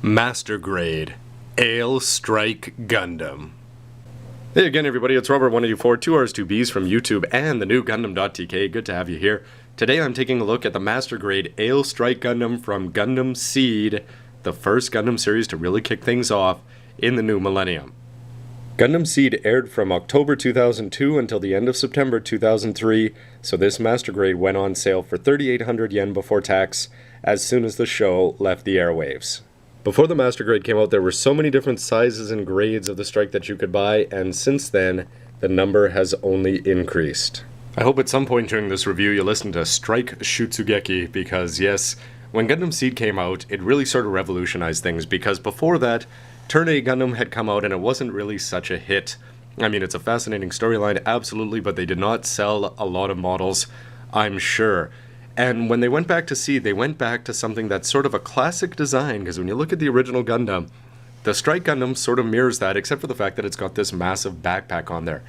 Master Grade Aile Strike Gundam. Hey again everybody, it's Robert184, 2Rs 2Bs from YouTube and the new Gundam.tk. Good to have you here. Today I'm taking a look at the Master Grade Aile Strike Gundam from Gundam Seed, the first Gundam series to really kick things off in the new millennium. Gundam Seed aired from October 2002 until the end of September 2003, so this Master Grade went on sale for 3,800 yen before tax as soon as the show left the airwaves. Before the Master Grade came out, there were so many different sizes and grades of the Strike that you could buy, and since then, the number has only increased. I hope at some point during this review you'll listen to Strike Shutsugeki, because yes, when Gundam Seed came out, it really sort of revolutionized things, because before that, Turn A Gundam had come out and it wasn't really such a hit. I mean, it's a fascinating storyline, absolutely, but they did not sell a lot of models, I'm sure. And when they went back to Seed, they went back to something that's sort of a classic design, because when you look at the original Gundam, the Strike Gundam sort of mirrors that, except for the fact that it's got this massive backpack on there.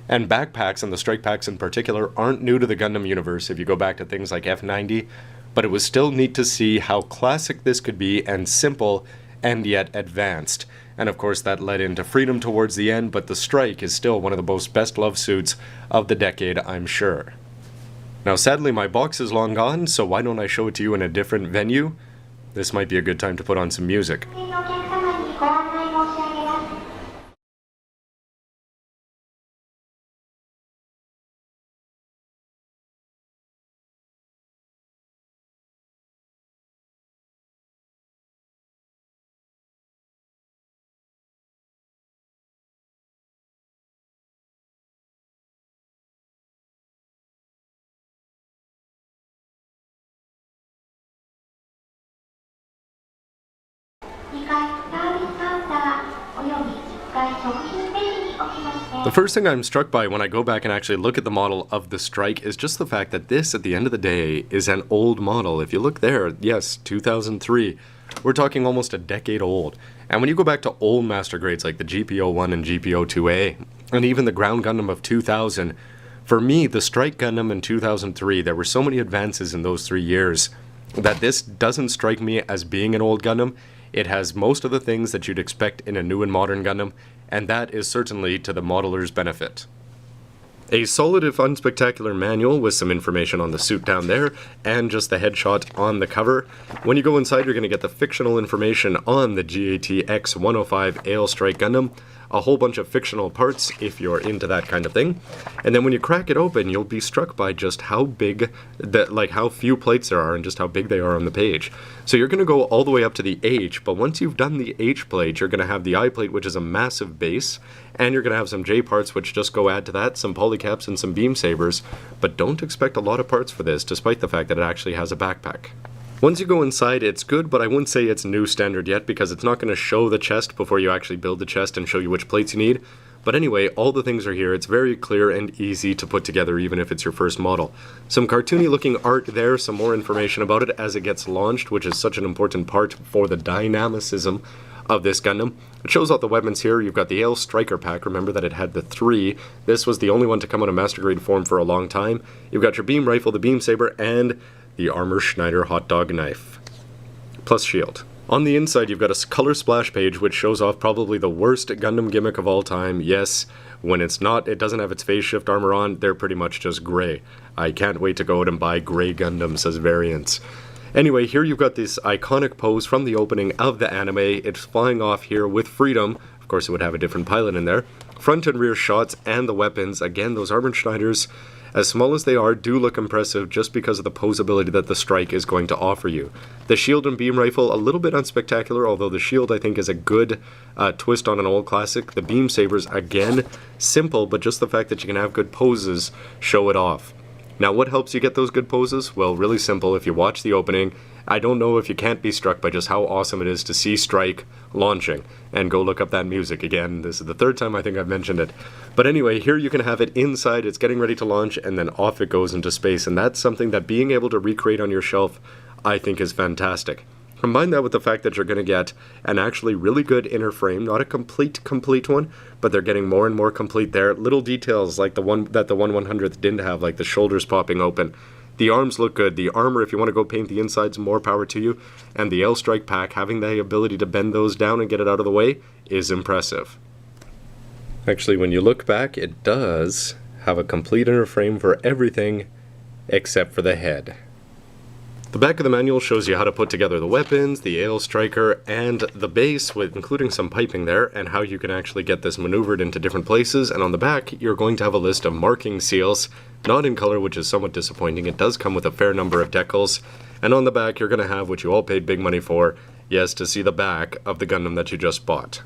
And backpacks, and the Strike packs in particular, aren't new to the Gundam universe if you go back to things like F90, but it was still neat to see how classic this could be, and simple, and yet advanced. And of course that led into Freedom towards the end, but the Strike is still one of the most best-loved suits of the decade, I'm sure. Now sadly my box is long gone, so why don't I show it to you in a different venue? This might be a good time to put on some music. The first thing I'm struck by when I go back and actually look at the model of the Strike is just the fact that this, at the end of the day, is an old model. If you look there, yes, 2003, we're talking almost a decade old. And when you go back to old Master Grades like the GPO-1 and GPO-2A, and even the Ground Gundam of 2000, for me, the Strike Gundam in 2003, there were so many advances in those 3 years that this doesn't strike me as being an old Gundam. It has most of the things that you'd expect in a new and modern Gundam, and that is certainly to the modeler's benefit. A solid if unspectacular manual with some information on the suit down there, and just the headshot on the cover. When you go inside, you're going to get the fictional information on the GATX 105 Aile Strike Gundam, a whole bunch of fictional parts if you're into that kind of thing. And then when you crack it open, you'll be struck by just how big, how few plates there are and just how big they are on the page. So you're going to go all the way up to the H, but once you've done the H plate, you're going to have the I plate, which is a massive base, and you're going to have some J parts, which just go add to that, some polycaps and some beam sabers, but don't expect a lot of parts for this, despite the fact that it actually has a backpack. Once you go inside, it's good, but I wouldn't say it's new standard yet, because it's not going to show the chest before you actually build the chest and show you which plates you need. But anyway, all the things are here. It's very clear and easy to put together, even if it's your first model. Some cartoony looking art there, some more information about it as it gets launched, which is such an important part for the dynamicism of this Gundam. It shows all the weapons here. You've got the Aile Striker pack. Remember that it had the 3. This was the only one to come out in Master Grade form for a long time. You've got your beam rifle, the beam saber, and the Armor Schneider hot dog knife, plus shield. On the inside, you've got a color splash page, which shows off probably the worst Gundam gimmick of all time. Yes, when it doesn't have its phase shift armor on, they're pretty much just gray. I can't wait to go out and buy gray Gundams as variants. Anyway, here you've got this iconic pose from the opening of the anime. It's flying off here with Freedom. Of course, it would have a different pilot in there. Front and rear shots and the weapons. Again, those Armor Schneiders, as small as they are, do look impressive just because of the posability that the Strike is going to offer you. The shield and beam rifle, a little bit unspectacular, although the shield I think is a good twist on an old classic. The beam sabers, again, simple, but just the fact that you can have good poses show it off. Now what helps you get those good poses? Well, really simple. If you watch the opening, I don't know if you can't be struck by just how awesome it is to see Strike launching. And go look up that music again. This is the 3rd time I think I've mentioned it. But anyway, here you can have it inside, it's getting ready to launch, and then off it goes into space. And that's something that being able to recreate on your shelf, I think is fantastic. Combine that with the fact that you're going to get an actually really good inner frame, not a complete one, but they're getting more and more complete there. Little details like the one that the 1/100th didn't have, like the shoulders popping open. The arms look good. The armor, if you want to go paint the insides, more power to you. And the Aile Strike pack, having the ability to bend those down and get it out of the way, is impressive. Actually, when you look back, it does have a complete inner frame for everything except for the head. The back of the manual shows you how to put together the weapons, the Aile Striker, and the base, with including some piping there, and how you can actually get this maneuvered into different places. And on the back, you're going to have a list of marking seals, not in color, which is somewhat disappointing. It does come with a fair number of decals. And on the back, you're going to have what you all paid big money for, yes, to see the back of the Gundam that you just bought.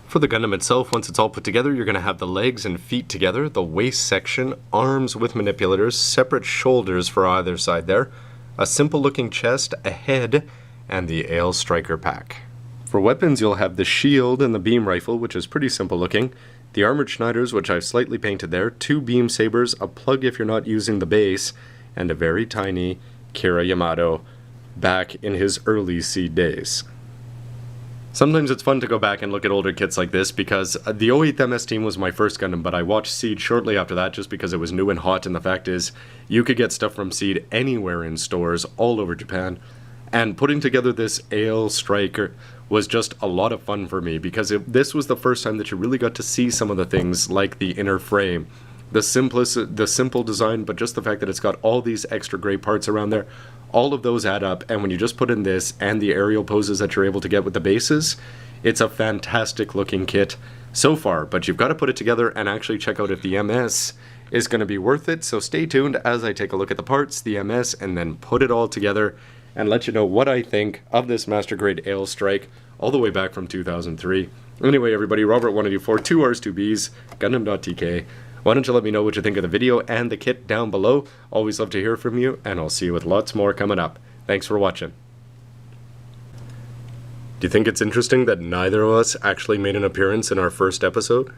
For the Gundam itself, once it's all put together, you're going to have the legs and feet together, the waist section, arms with manipulators, separate shoulders for either side there, a simple looking chest, a head, and the Aile Striker pack. For weapons, you'll have the shield and the beam rifle, which is pretty simple looking, the armored Schneiders, which I've slightly painted there, 2 beam sabers, a plug if you're not using the base, and a very tiny Kira Yamato back in his early seed days. Sometimes it's fun to go back and look at older kits like this, because the 08th MS Team was my first Gundam, but I watched Seed shortly after that just because it was new and hot, and the fact is, you could get stuff from Seed anywhere in stores all over Japan, and putting together this Aile Striker was just a lot of fun for me, because this was the first time that you really got to see some of the things like the inner frame, the simple design, but just the fact that it's got all these extra gray parts around there. All of those add up, and when you just put in this and the aerial poses that you're able to get with the bases, it's a fantastic looking kit so far, but you've got to put it together and actually check out if the MS is going to be worth it. So stay tuned as I take a look at the parts, the MS, and then put it all together and let you know what I think of this Master Grade Aile Strike all the way back from 2003. Anyway, everybody, Robert1242, 2 R's, 2 B's, Gundam.tk. Why don't you let me know what you think of the video and the kit down below. Always love to hear from you, and I'll see you with lots more coming up. Thanks for watching. Do you think it's interesting that neither of us actually made an appearance in our first episode?